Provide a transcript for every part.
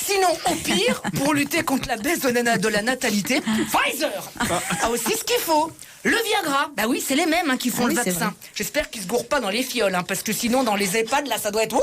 Sinon, au pire, pour lutter contre la baisse de la natalité, Pfizer a aussi ce qu'il faut. Le Viagra, bah oui, c'est les mêmes qui font le vaccin. J'espère qu'ils se gourrent pas dans les fioles, parce que sinon, dans les EHPAD, là, ça doit être...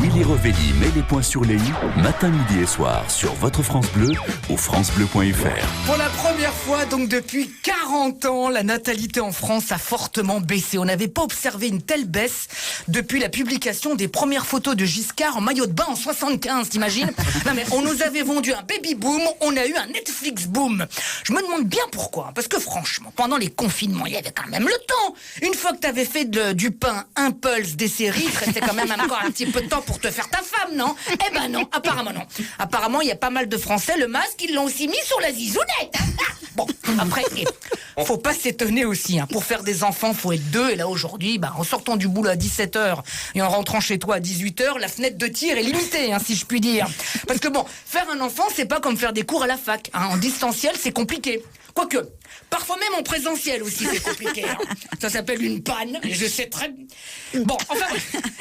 Willy Revelli met les points sur les i, matin, midi et soir, sur votre France Bleu ou francebleu.fr. Pour la première fois, donc depuis 40 ans, la natalité en France a fortement baissé. On n'avait pas observé une telle baisse depuis la publication des premières photos de Giscard en maillot de bain en 75, t'imagines? Non mais on nous avait vendu un baby boom, on a eu un Netflix boom. Je me demande bien pourquoi, parce que franchement, pendant les confinements, il y avait quand même le temps. Une fois que t'avais fait du pain, un pulse, des séries, il te restait quand même encore un petit peu de temps pour te faire ta femme, non? Eh ben non, apparemment non. Apparemment, il y a pas mal de Français, le masque, ils l'ont aussi mis sur la zizounette. Bon, après, faut pas s'étonner aussi. Pour faire des enfants, faut être deux. Et là, aujourd'hui, en sortant du boulot à 17h et en rentrant chez toi à 18h, la fenêtre de tir est limitée, si je puis dire. Parce que bon, faire un enfant, c'est pas comme faire des cours à la fac. En distanciel, c'est compliqué. Quoique, parfois même en présentiel aussi, c'est compliqué. Ça s'appelle une panne, et je sais très... Bon, enfin,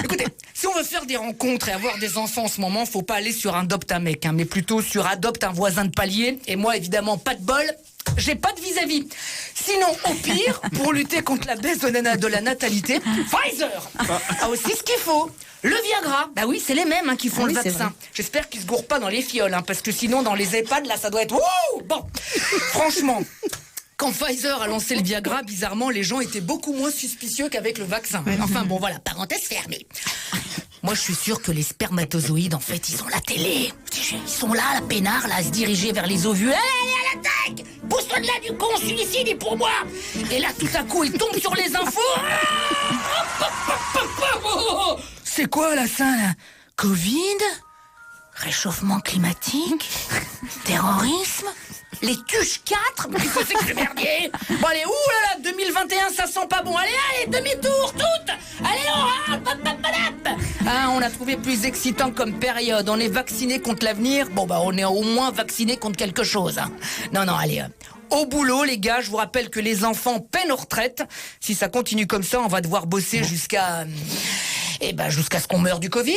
écoutez, si on veut faire des rencontres et avoir des enfants en ce moment, faut pas aller sur Adopte un mec, mais plutôt sur Adopte un voisin de palier. Et moi, évidemment, pas de bol, j'ai pas de vis-à-vis. Sinon, au pire, pour lutter contre la baisse de la natalité, Pfizer a aussi ce qu'il faut. Le Viagra, bah oui, c'est les mêmes qui font le vaccin. J'espère qu'ils se gourrent pas dans les fioles, parce que sinon, dans les EHPAD, là, ça doit être... Bon, franchement... Quand Pfizer a lancé le Viagra, bizarrement, les gens étaient beaucoup moins suspicieux qu'avec le vaccin. Enfin bon, voilà, parenthèse fermée. Moi, je suis sûr que les spermatozoïdes, en fait, ils ont la télé. Ils sont là, la peinard, là, à se diriger vers les ovules. Allez, à l'attaque! Pousse-toi de là, du con, suicide est pour moi! Et là, tout à coup, ils tombent sur les infos. C'est quoi, là, ça, là? Covid? Réchauffement climatique? Terrorisme? Les tuches 4? Mais qu'est-ce que c'est que ce merdier? Bon allez, oulala, 2021, ça sent pas bon. Allez, demi-tour, toutes. Allez, on râle. On a trouvé plus excitant comme période. On est vacciné contre l'avenir. Bon on est au moins vacciné contre quelque chose. Non, allez, au boulot, les gars, je vous rappelle que les enfants peinent aux retraites. Si ça continue comme ça, on va devoir bosser jusqu'à ce qu'on meure du Covid.